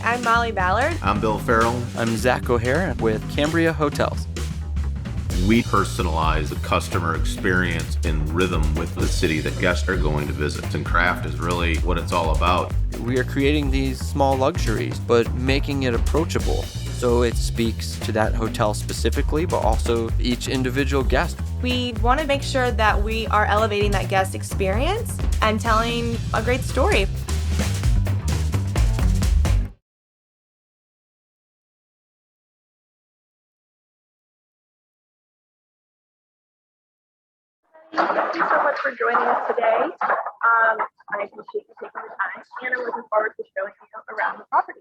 I'm Molly Ballard. I'm Bill Farrell. I'm Zach O'Hare with Cambria Hotels. We personalize the customer experience in rhythm with the city that guests are going to visit. And craft is really what it's all about. We are creating these small luxuries, but making it approachable. So it speaks to that hotel specifically, but also each individual guest. We want to make sure that we are elevating that guest experience and telling a great story. Thank you so much for joining us today. I appreciate you taking the time, and I'm looking forward to showing you around the property.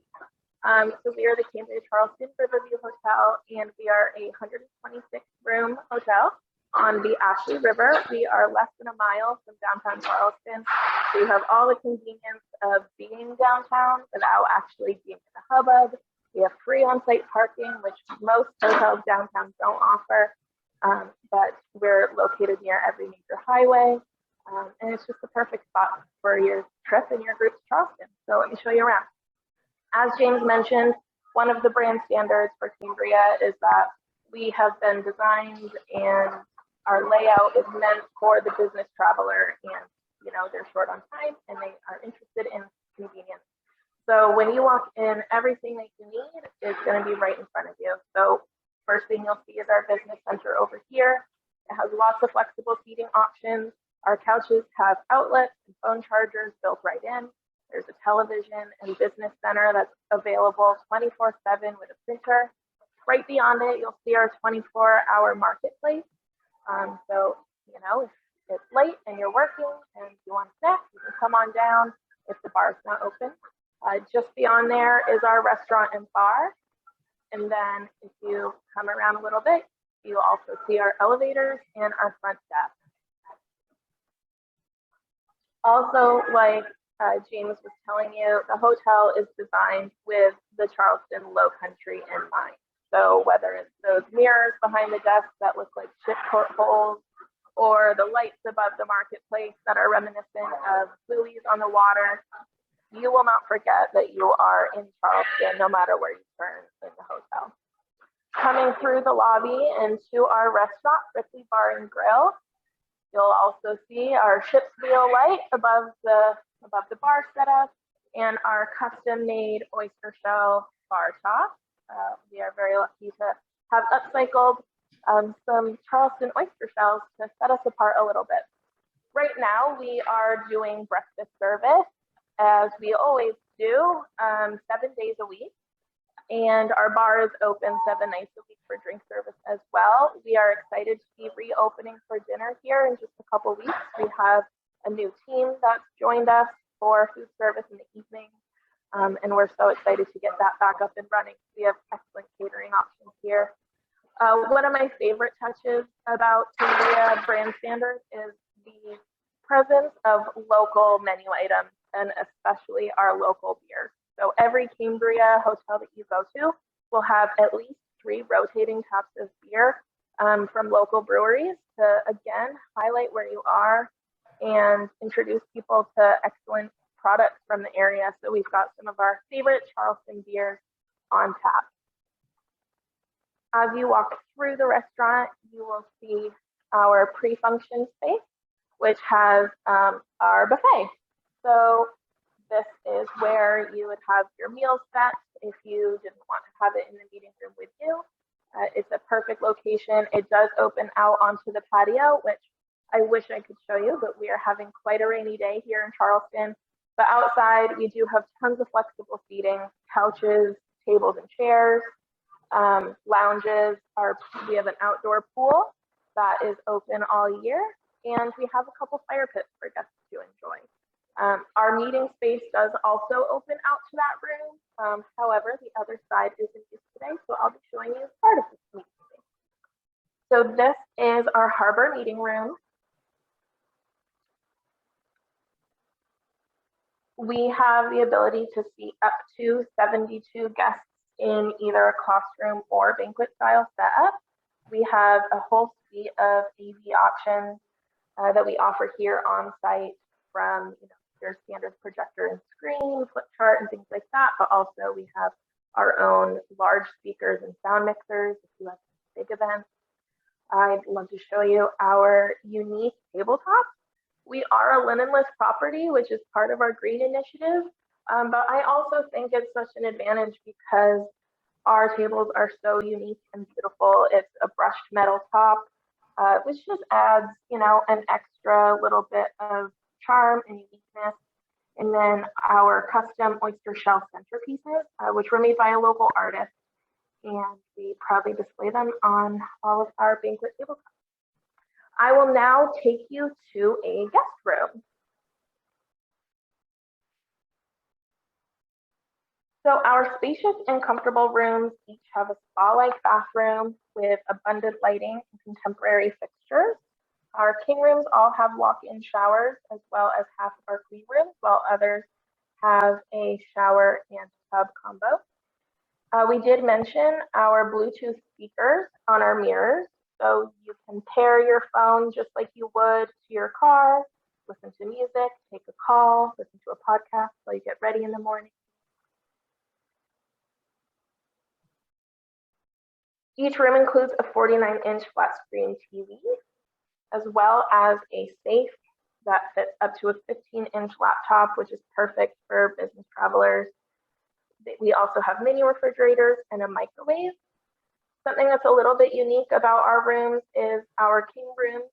So we are the Cambria Charleston Riverview Hotel, and we are a 126-room hotel on the Ashley River. We are less than a mile from downtown Charleston. We have all the convenience of being downtown without actually being in a hubbub. We have free on-site parking, which most hotels downtown don't offer. But we're located near every major highway, and it's just the perfect spot for your trip and your group to Charleston. So let me show you around. As James mentioned, one of the brand standards for Cambria is that we have been designed and our layout is meant for the business traveler, and they're short on time and they are interested in convenience. So when you walk in, everything that you need is going to be right in front of you. So first thing you'll see is our business center over here. It has lots of flexible seating options. Our couches have outlets and phone chargers built right in. There's a television and business center that's available 24/7 with a printer. Right beyond it, you'll see our 24-hour marketplace. So, if it's late and you're working and you want a snack, you can come on down if the bar's not open. Just beyond there is our restaurant and bar. And then if you come around a little bit, you also see our elevators and our front desk. Also, like James was telling you, the hotel is designed with the Charleston Low Country in mind. So whether it's those mirrors behind the desk that look like ship portholes, or the lights above the marketplace that are reminiscent of buoys on the water, you will not forget that you are in Charleston no matter where you turn in the hotel. Coming through the lobby into our restaurant, Ripley Bar and Grill, you'll also see our ship's wheel light above the bar setup and our custom-made oyster shell bar top. We are very lucky to have upcycled some Charleston oyster shells to set us apart a little bit. Right now, we are doing breakfast service, as we always do, 7 days a week. And our bar is open 7 nights a week for drink service as well. We are excited to be reopening for dinner here in just a couple weeks. We have a new team that's joined us for food service in the evening. And we're so excited to get that back up and running. We have excellent catering options here. One of my favorite touches about Cambria brand standards is the presence of local menu items, and especially our local beers. So every Cambria hotel that you go to will have at least 3 rotating taps of beer from local breweries to, again, highlight where you are and introduce people to excellent products from the area. So we've got some of our favorite Charleston beers on tap. As you walk through the restaurant, you will see our pre-function space, which has our buffet. So this is where you would have your meals set if you didn't want to have it in the meeting room with you. It's a perfect location. It does open out onto the patio, which I wish I could show you, but we are having quite a rainy day here in Charleston. But outside, we do have tons of flexible seating, couches, tables and chairs, lounges. We have an outdoor pool that is open all year, and we have a couple fire pits for guests to enjoy. Our meeting space does also open out to that room. However, the other side isn't used today, so I'll be showing you part of this meeting space. So this is our harbor meeting room. We have the ability to seat up to 72 guests in either a classroom or banquet style setup. We have a whole suite of AV options that we offer here on site, from your standard projector and screen, flip chart, and things like that, but also we have our own large speakers and sound mixers if you have big events. I'd love to show you our unique tabletop. We are a linenless property, which is part of our green initiative, but I also think it's such an advantage because our tables are so unique and beautiful. It's a brushed metal top, which just adds, an extra little bit of charm and uniqueness. And then our custom oyster shell centerpieces, which were made by a local artist, and we proudly display them on all of our banquet tabletops. I will now take you to a guest room. So our spacious and comfortable rooms each have a spa-like bathroom with abundant lighting and contemporary fixtures. Our king rooms all have walk-in showers, as well as half of our queen rooms, while others have a shower and tub combo. We did mention our Bluetooth speakers on our mirrors, so you can pair your phone just like you would to your car, listen to music, take a call, listen to a podcast while you get ready in the morning. Each room includes a 49-inch flat screen TV, as well as a safe that fits up to a 15-inch laptop, which is perfect for business travelers. We also have mini refrigerators and a microwave. Something that's a little bit unique about our rooms is our king rooms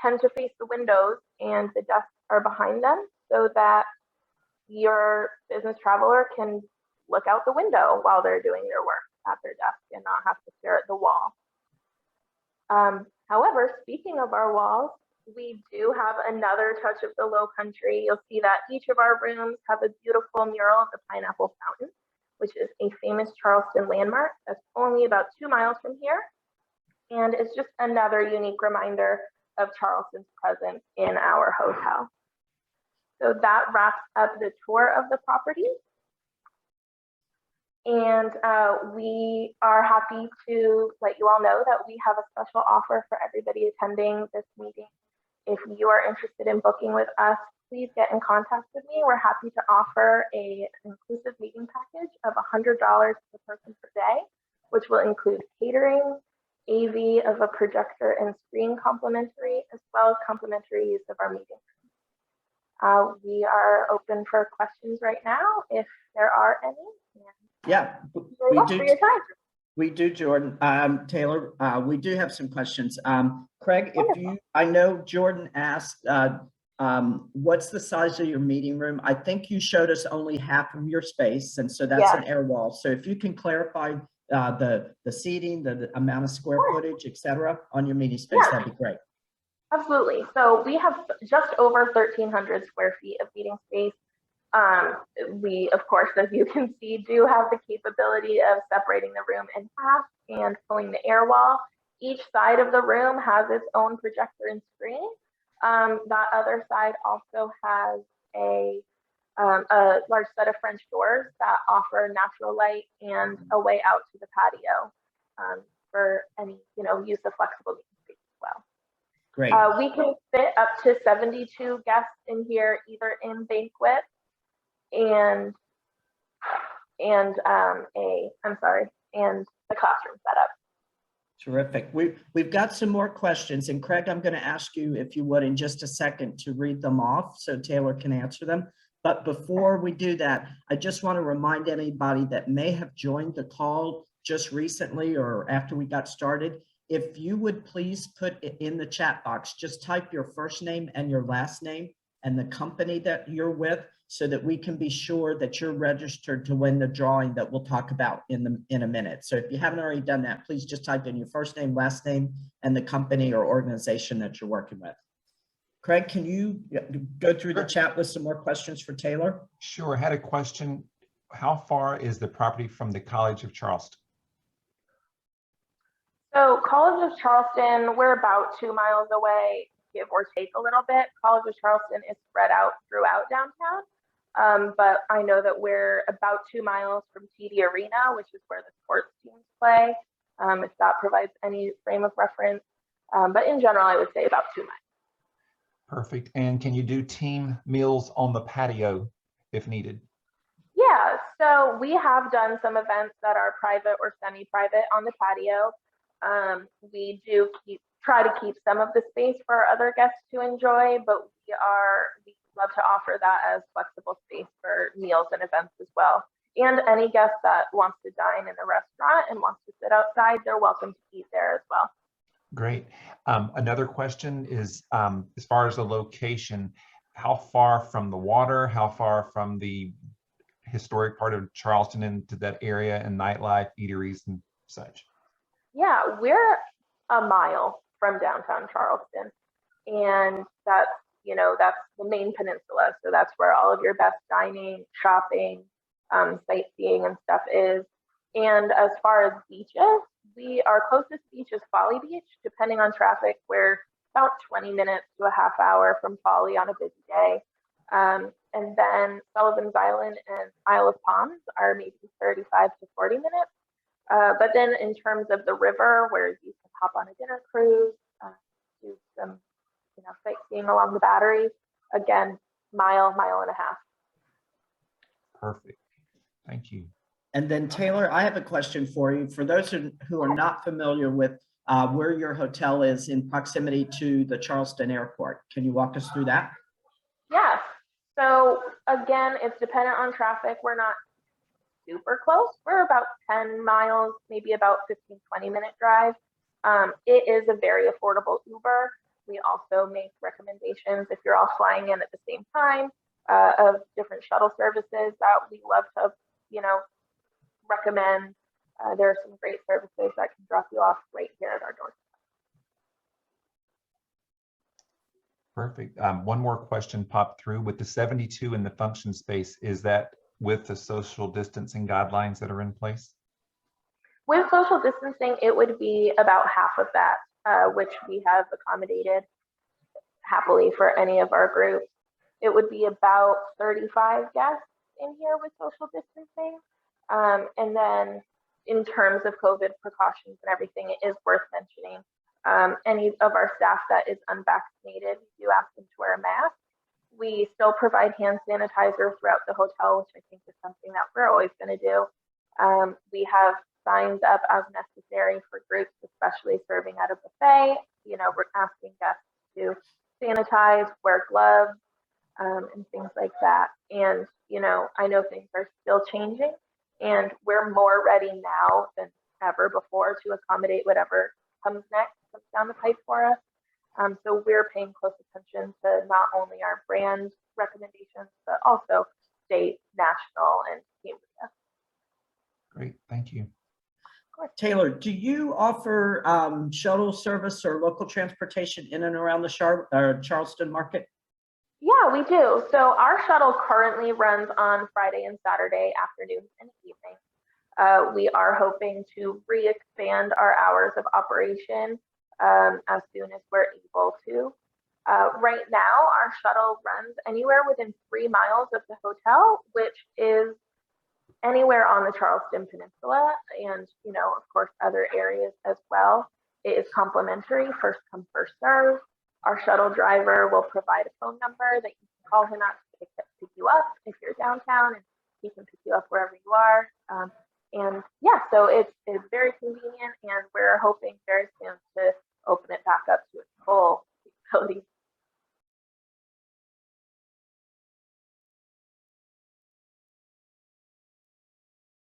tend to face the windows and the desks are behind them so that your business traveler can look out the window while they're doing their work at their desk and not have to stare at the wall. However, speaking of our walls, we do have another touch of the Low Country. You'll see that each of our rooms have a beautiful mural of the Pineapple Fountain, which is a famous Charleston landmark that's only about 2 miles from here. And it's just another unique reminder of Charleston's presence in our hotel. So that wraps up the tour of the property. And we are happy to let you all know that we have a special offer for everybody attending this meeting. If you are interested in booking with us, please get in contact with me. We're happy to offer an inclusive meeting package of $100 per person per day, which will include catering, AV of a projector and screen complimentary, as well as complimentary use of our meeting room. We are open for questions right now, if there are any. Yeah, we do. For your time. We do, Jordan. Taylor, we do have some questions. Craig, I know Jordan asked, what's the size of your meeting room? I think you showed us only half of your space, and so that's an air wall. So if you can clarify the seating, the amount of square footage, etc., on your meeting space, that'd be great. Absolutely. So we have just over 1,300 square feet of meeting space. We, of course, as you can see, do have the capability of separating the room in half and pulling the air wall. Each side of the room has its own projector and screen. That other side also has a large set of French doors that offer natural light and a way out to the patio for any, use of flexible meeting space as well. Great. We can fit up to 72 guests in here, either in banquet and the classroom setup. Terrific. We've got some more questions, and Craig, I'm going to ask you, if you would, in just a second, to read them off so Taylor can answer them. But before we do that, I just want to remind anybody that may have joined the call just recently or after we got started, if you would please put it in the chat box, just type your first name and your last name and the company that you're with, so that we can be sure that you're registered to win the drawing that we'll talk about in a minute. So if you haven't already done that, please just type in your first name, last name, and the company or organization that you're working with. Craig, can you go through the chat with some more questions for Taylor? Sure. I had a question. How far is the property from the College of Charleston? So College of Charleston, we're about 2 miles away, give or take a little bit. College of Charleston is spread out throughout downtown. But I know that we're about 2 miles from TD Arena, which is where the sports teams play, if that provides any frame of reference. But in general, I would say about 2 miles. Perfect. And can you do team meals on the patio if needed? Yeah, so we have done some events that are private or semi-private on the patio. We do try to keep some of the space for other guests to enjoy, but we love to offer that as flexible space for meals and events as well. And any guest that wants to dine in a restaurant and wants to sit outside, they're welcome to eat there as well. Great. Another question is, as far as the location, how far from the water, how far from the historic part of Charleston into that area and nightlife, eateries and such? Yeah, we're a mile from downtown Charleston, and that's the main peninsula. So that's where all of your best dining, shopping, sightseeing and stuff is. And as far as beaches, our closest beach is Folly Beach. Depending on traffic, we're about 20 minutes to a half hour from Folly on a busy day. And then Sullivan's Island and Isle of Palms are maybe 35 to 40 minutes. But then in terms of the river, where you can hop on a dinner cruise, do some sightseeing along the Battery, again, mile and a half. Perfect. Thank you. And then Taylor, I have a question for you. For those who are not familiar with where your hotel is in proximity to the Charleston Airport, can you walk us through that? Yes. So again, it's dependent on traffic. We're not super close. We're about 10 miles, maybe about 15-20 minute drive. It is a very affordable Uber. We also make recommendations if you're all flying in at the same time of different shuttle services that we love to, recommend. There are some great services that can drop you off right here at our doorstep. Perfect. One more question popped through. With the 72 in the function space, is that with the social distancing guidelines that are in place? With social distancing, it would be about half of that, which we have accommodated happily for any of our groups. It would be about 35 guests in here with social distancing. And then in terms of COVID precautions and everything, it is worth mentioning. Any of our staff that is unvaccinated, we do ask them to wear a mask. We still provide hand sanitizer throughout the hotel, which I think is something that we're always going to do. We have signs up as necessary for groups, especially serving at a buffet. We're asking guests to sanitize, wear gloves, and things like that. And, I know things are still changing, and we're more ready now than ever before to accommodate whatever comes down the pipe for us. So we're paying close attention to not only our brand recommendations, but also state, national, and Cambria. Great, thank you. Taylor, do you offer shuttle service or local transportation in and around the Charleston market? Yeah, we do. So our shuttle currently runs on Friday and Saturday afternoons and evenings. We are hoping to re-expand our hours of operation as soon as we're able to. Right now, our shuttle runs anywhere within 3 miles of the hotel, which is anywhere on the Charleston Peninsula and, of course, other areas as well. It is complimentary, first come, first serve. Our shuttle driver will provide a phone number that you can call him at to pick you up if you're downtown, and he can pick you up wherever you are. And yeah, so it's very convenient, and we're hoping very soon to open it back up to its full capability